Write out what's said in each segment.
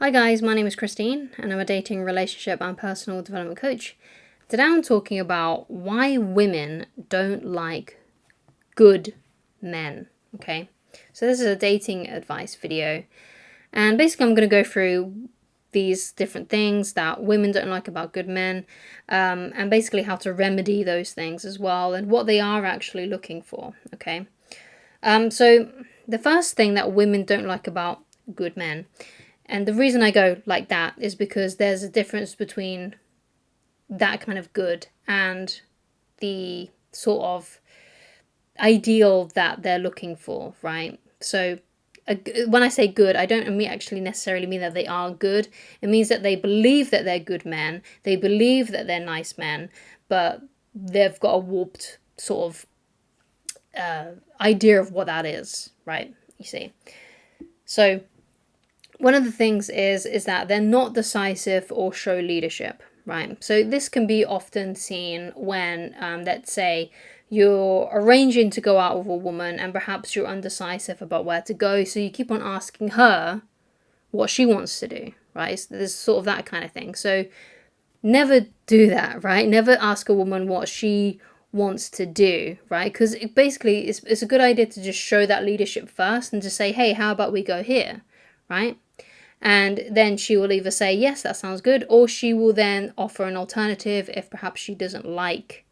Hi guys, my name is Christine and I'm a dating, relationship and personal development coach. Today I'm talking about why women don't like good men, okay? So this is a dating advice video and basically I'm going to go through these different things that women don't like about good men, and basically how to remedy those things as well and what they are actually looking for, okay? So the first thing that women don't like about good men, and the reason I go like that is because there's a difference between that kind of good and the sort of ideal that they're looking for, right? So when I say good, I don't actually necessarily mean that they are good. It means that they believe that they're good men, they believe that they're nice men, but they've got a warped sort of idea of what that is, right? You see. So one of the things is that they're not decisive or show leadership, right? So this can be often seen when, let's say, you're arranging to go out with a woman and perhaps you're undecisive about where to go, so you keep on asking her what she wants to do, right? So there's sort of that kind of thing. So never do that, right? Never ask a woman what she wants to do, right? Because it's a good idea to just show that leadership first and to say, hey, how about we go here, right? And then she will either say, yes, that sounds good, or she will then offer an alternative if perhaps she doesn't like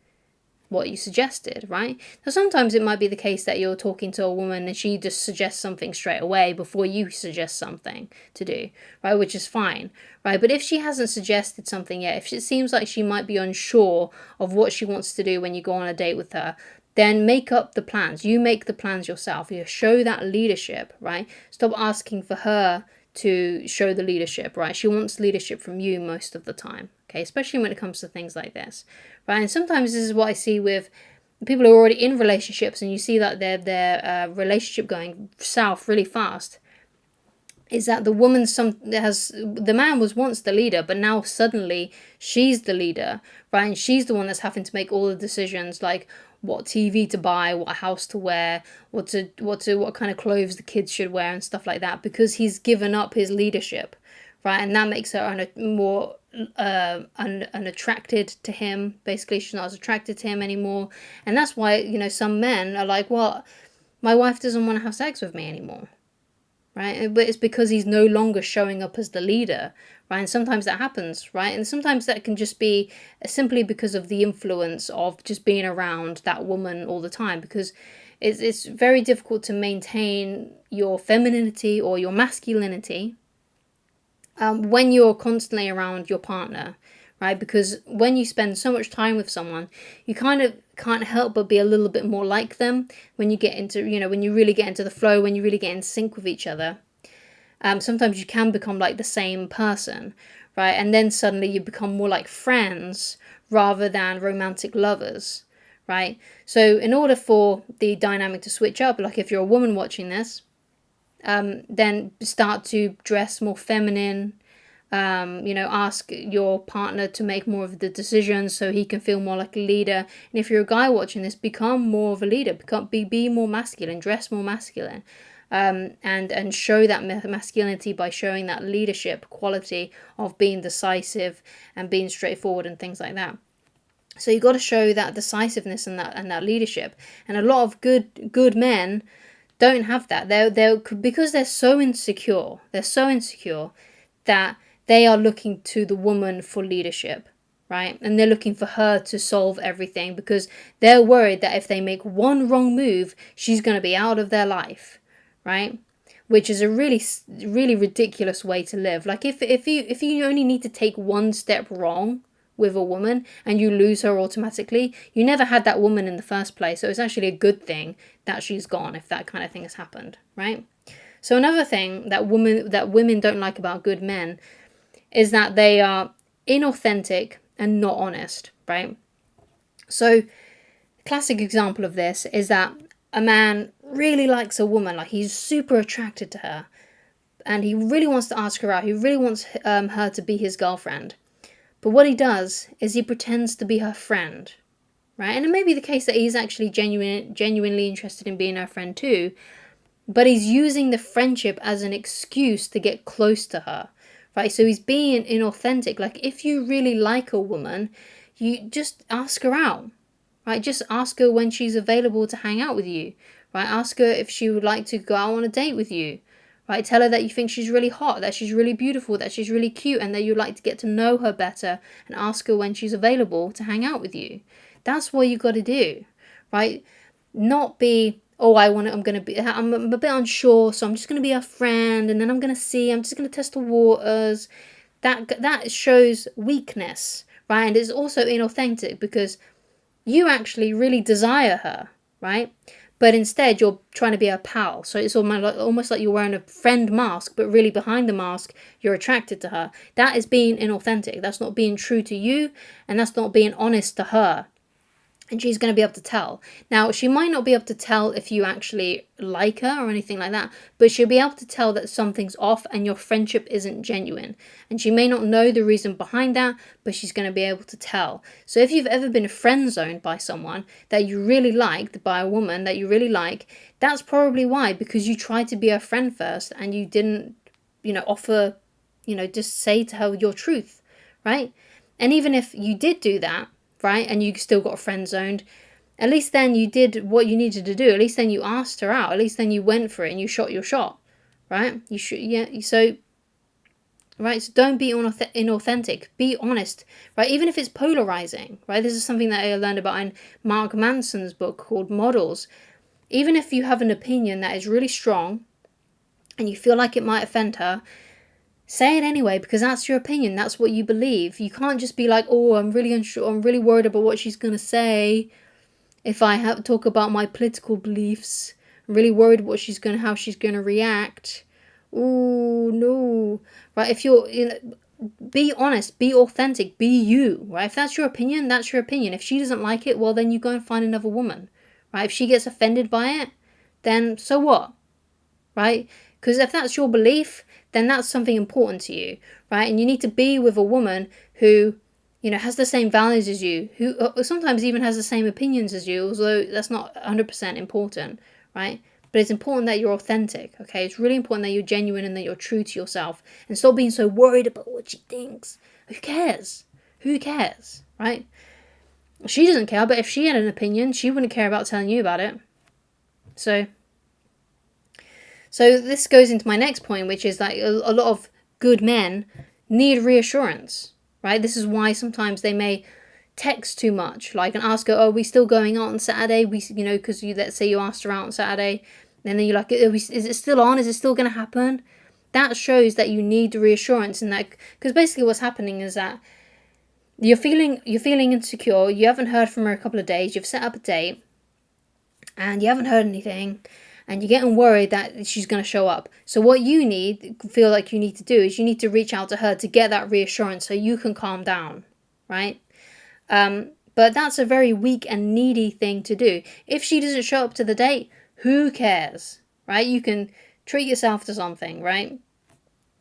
what you suggested, right? Now, sometimes it might be the case that you're talking to a woman and she just suggests something straight away before you suggest something to do, right? Which is fine, right? But if she hasn't suggested something yet, if it seems like she might be unsure of what she wants to do when you go on a date with her, then make up the plans. You make the plans yourself. You show that leadership, right? Stop asking for her to show the leadership, right? She wants leadership from you most of the time, okay? Especially when it comes to things like this, right? And sometimes this is what I see with people who are already in relationships, and you see that their relationship going south really fast. Is that the man was once the leader, but now suddenly she's the leader, right? And she's the one that's having to make all the decisions, like what TV to buy, what house to wear, what kind of clothes the kids should wear, and stuff like that, because he's given up his leadership, right? And that makes her more unattracted to him. Basically, she's not as attracted to him anymore, and that's why some men are like, well, my wife doesn't want to have sex with me anymore, right? But it's because he's no longer showing up as the leader, right? And sometimes that happens, right? And sometimes that can just be simply because of the influence of just being around that woman all the time, because it's very difficult to maintain your femininity or your masculinity when you're constantly around your partner, right? Because when you spend so much time with someone, you kind of can't help but be a little bit more like them when you get into, when you really get into the flow, when you really get in sync with each other. Sometimes you can become like the same person, right? And then suddenly you become more like friends rather than romantic lovers, right? So in order for the dynamic to switch up, like if you're a woman watching this, then start to dress more feminine. Ask your partner to make more of the decisions so he can feel more like a leader. And if you're a guy watching this, become more of a leader. Be more masculine, dress more masculine, and show that masculinity by showing that leadership quality of being decisive and being straightforward and things like that. So you got to show that decisiveness and that leadership. And a lot of good men don't have that. They're because they're so insecure. They're so insecure that they are looking to the woman for leadership, right? And they're looking for her to solve everything because they're worried that if they make one wrong move, she's going to be out of their life, right? Which is a really, really ridiculous way to live. Like if you only need to take one step wrong with a woman and you lose her automatically, you never had that woman in the first place. So it's actually a good thing that she's gone if that kind of thing has happened, right? So another thing that women don't like about good men is that they are inauthentic and not honest, right? So classic example of this is that a man really likes a woman, like he's super attracted to her, and he really wants to ask her out. He really wants her to be his girlfriend. But what he does is he pretends to be her friend, right? And it may be the case that he's actually genuinely interested in being her friend too, but he's using the friendship as an excuse to get close to her, right? So he's being inauthentic. Like, if you really like a woman, you just ask her out, right? Just ask her when she's available to hang out with you, right? Ask her if she would like to go out on a date with you, right? Tell her that you think she's really hot, that she's really beautiful, that she's really cute, and that you'd like to get to know her better, and ask her when she's available to hang out with you. That's what you got to do, right? Not be, oh, I'm a bit unsure, so I'm just going to be a friend, and then I'm just going to test the waters. That shows weakness, right? And it's also inauthentic, because you actually really desire her, right? But instead you're trying to be a pal. So it's almost like you're wearing a friend mask, but really behind the mask you're attracted to her. That is being inauthentic. That's not being true to you, and that's not being honest to her. And she's going to be able to tell. Now, she might not be able to tell if you actually like her or anything like that, but she'll be able to tell that something's off and your friendship isn't genuine. And she may not know the reason behind that, but she's going to be able to tell. So if you've ever been friend zoned by someone that you really liked, by a woman that you really like, that's probably why, because you tried to be her friend first and you didn't, offer, just say to her your truth, right? And even if you did do that, right, and you still got friend zoned, at least then you did what you needed to do. At least then you asked her out. At least then you went for it and you shot your shot, right? You should, yeah. So, right. So don't be inauthentic. Be honest, right? Even if it's polarizing, right? This is something that I learned about in Mark Manson's book called Models. Even if you have an opinion that is really strong, and you feel like it might offend her, say it anyway, because that's your opinion. That's what you believe. You can't just be like, oh, I'm really unsure. I'm really worried about what she's going to say if I talk about my political beliefs. I'm really worried how she's going to react. Oh, no. Right, if you're, be honest, be authentic, be you, right? If that's your opinion, that's your opinion. If she doesn't like it, well, then you go and find another woman, right? If she gets offended by it, then so what, right? Because if that's your belief, then that's something important to you, right? And you need to be with a woman who, has the same values as you, who sometimes even has the same opinions as you, although that's not 100% important, right? But it's important that you're authentic, okay? It's really important that you're genuine and that you're true to yourself, and stop being so worried about what she thinks. Who cares? Who cares, right? She doesn't care, but if she had an opinion, she wouldn't care about telling you about it. So this goes into my next point, which is that a lot of good men need reassurance, right? This is why sometimes they may text too much, like, and ask her, oh, are we still going out on Saturday? Because let's say you asked her out on Saturday, and then you're like, is it still on? Is it still going to happen? That shows that you need reassurance, and that, because basically what's happening is that you're feeling insecure. You haven't heard from her a couple of days. You've set up a date, and you haven't heard anything, and you're getting worried that she's going to show up. So what you feel like you need to do is you need to reach out to her to get that reassurance so you can calm down, right? But that's a very weak and needy thing to do. If she doesn't show up to the date, who cares, right? You can treat yourself to something, right?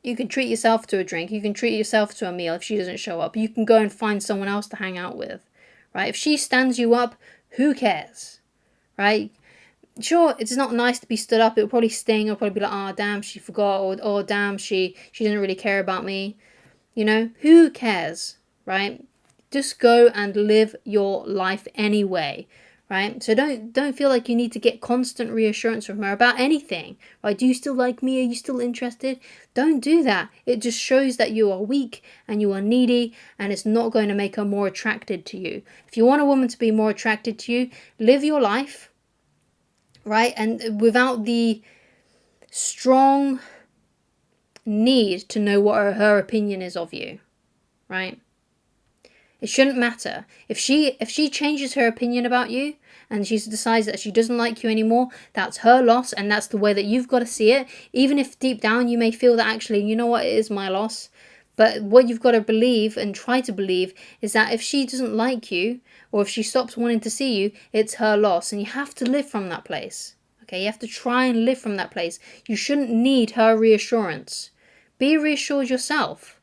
You can treat yourself to a drink. You can treat yourself to a meal if she doesn't show up. You can go and find someone else to hang out with, right? If she stands you up, who cares, right? Sure, it's not nice to be stood up. It'll probably sting. It'll probably be like, oh, damn, she forgot. Or, oh, damn, she didn't really care about me. Who cares, right? Just go and live your life anyway, right? So don't feel like you need to get constant reassurance from her about anything, right? Do you still like me? Are you still interested? Don't do that. It just shows that you are weak and you are needy, and it's not going to make her more attracted to you. If you want a woman to be more attracted to you, live your life, right? And without the strong need to know what her opinion is of you, right? It shouldn't matter. If she changes her opinion about you and she decides that she doesn't like you anymore, that's her loss, and that's the way that you've got to see it. Even if deep down you may feel that actually, you know what, it is my loss. But what you've got to believe and try to believe is that if she doesn't like you, or if she stops wanting to see you, it's her loss, and you have to live from that place. Okay, you have to try and live from that place. You shouldn't need her reassurance. Be reassured yourself.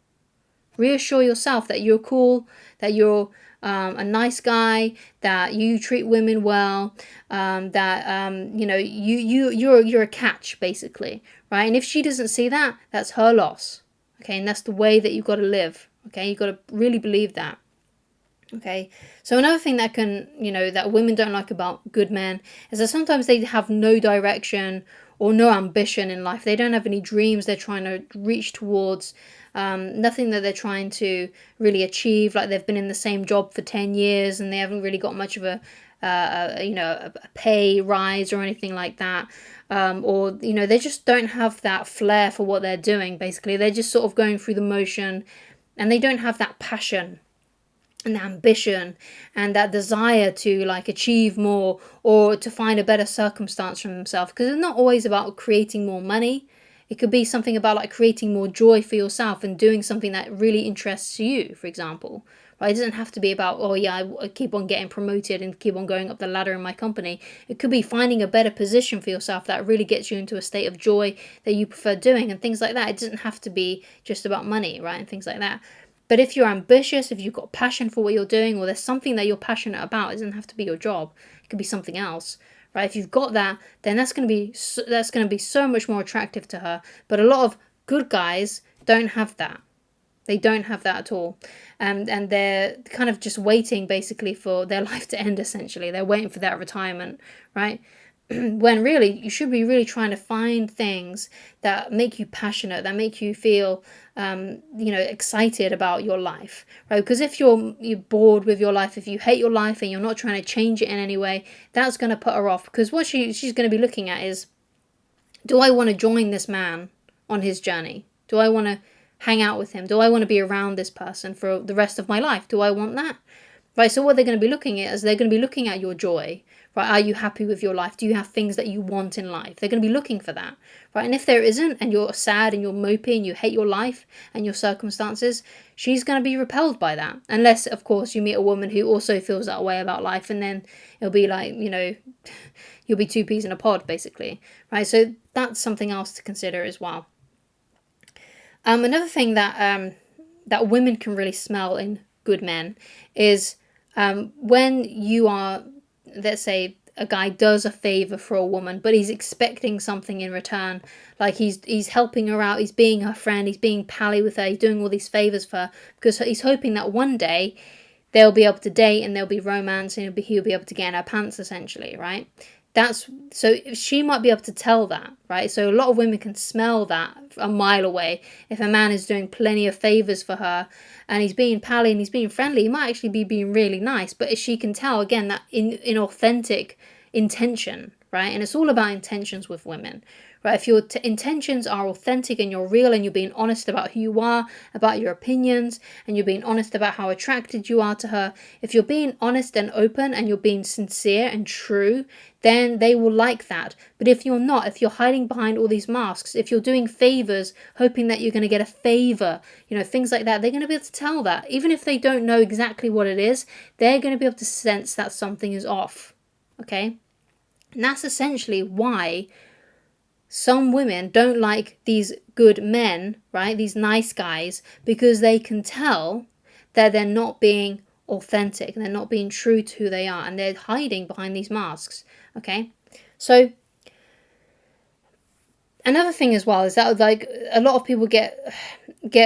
Reassure yourself that you're cool, that you're a nice guy, that you treat women well, that you're a catch, basically, right? And if she doesn't see that, that's her loss. Okay, and that's the way that you've got to live. Okay, you've got to really believe that. Okay, so another thing that can, that women don't like about good men is that sometimes they have no direction or no ambition in life. They don't have any dreams they're trying to reach towards, nothing that they're trying to really achieve. Like they've been in the same job for 10 years and they haven't really got much of a pay rise or anything like that. Or, they just don't have that flair for what they're doing, basically. They're just sort of going through the motion and they don't have that passion and ambition and that desire to like achieve more or to find a better circumstance for themselves, because it's not always about creating more money. It could be something about like creating more joy for yourself and doing something that really interests you, for example. Right? It doesn't have to be about, oh yeah, I keep on getting promoted and keep on going up the ladder in my company. It could be finding a better position for yourself that really gets you into a state of joy that you prefer doing and things like that. It doesn't have to be just about money, right? And things like that. But if you're ambitious, if you've got passion for what you're doing, or there's something that you're passionate about, it doesn't have to be your job. It could be something else, right? If you've got that, then that's going to be so much more attractive to her. But a lot of good guys don't have that. They don't have that at all. And they're kind of just waiting basically for their life to end, essentially. They're waiting for that retirement, right? When really, you should be really trying to find things that make you passionate, that make you feel, excited about your life, right? Because if you're bored with your life, if you hate your life and you're not trying to change it in any way, that's going to put her off. Because what she's going to be looking at is, do I want to join this man on his journey? Do I want to hang out with him? Do I want to be around this person for the rest of my life? Do I want that? Right, so what they're going to be looking at is they're going to be looking at your joy, right? Are you happy with your life? Do you have things that you want in life? They're going to be looking for that, right? And if there isn't, and you're sad and you're mopey and you hate your life and your circumstances, she's going to be repelled by that. Unless, of course, you meet a woman who also feels that way about life, and then it'll be like, you'll be two peas in a pod, basically, right? So that's something else to consider as well. Another thing that that women can really smell in good men is when you are, let's say, a guy does a favor for a woman, but he's expecting something in return. Like he's helping her out, he's being her friend, he's being pally with her, he's doing all these favors for her because he's hoping that one day they'll be able to date and there'll be romance and he'll be able to get in her pants, essentially, right? So she might be able to tell that, right? So a lot of women can smell that a mile away. If a man is doing plenty of favors for her and he's being pally and he's being friendly, he might actually be being really nice. But she can tell, again, that in authentic intention, right? And it's all about intentions with women, right? If your intentions are authentic and you're real and you're being honest about who you are, about your opinions, and you're being honest about how attracted you are to her, if you're being honest and open and you're being sincere and true, then they will like that. But if you're not, if you're hiding behind all these masks, if you're doing favors, hoping that you're going to get a favor, things like that, they're going to be able to tell that. Even if they don't know exactly what it is, they're going to be able to sense that something is off, okay? And that's essentially why some women don't like these good men, right? These nice guys, because they can tell that they're not being authentic and they're not being true to who they are and they're hiding behind these masks, okay? So another thing as well is that like a lot of people get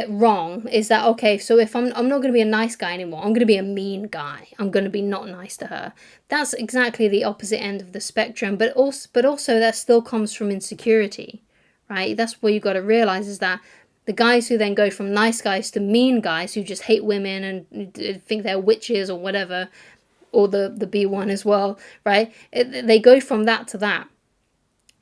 wrong is that, okay, so if I'm not going to be a nice guy anymore, I'm going to be a mean guy, I'm going to be not nice to her. That's exactly the opposite end of the spectrum, but also that still comes from insecurity, right? That's what you got to realize, is that the guys who then go from nice guys to mean guys who just hate women and think they're witches or whatever, or the B1 as well, right? They go from that to that.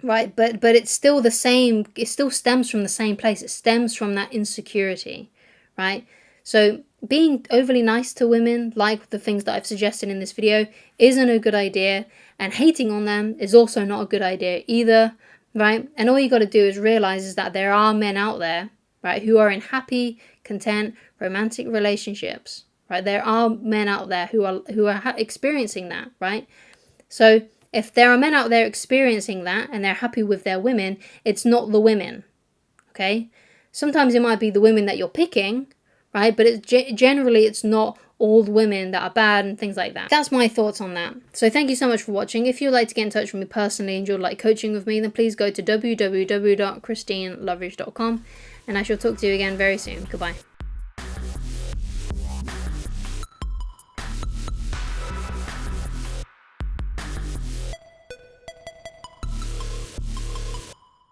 Right, but it's still the same, it still stems from the same place. It stems from that insecurity, right? So being overly nice to women, like the things that I've suggested in this video, isn't a good idea. And hating on them is also not a good idea either, right? And all you got to do is realize is that there are men out there, right, who are in happy, content, romantic relationships, right? There are men out there who are experiencing that, right? So if there are men out there experiencing that and they're happy with their women, it's not the women, okay? Sometimes it might be the women that you're picking, right? But generally it's not all the women that are bad and things like that. That's my thoughts on that. So thank you so much for watching. If you'd like to get in touch with me personally and you'd like coaching with me, then please go to www.christineloveridge.com. and I shall talk to you again very soon. Goodbye.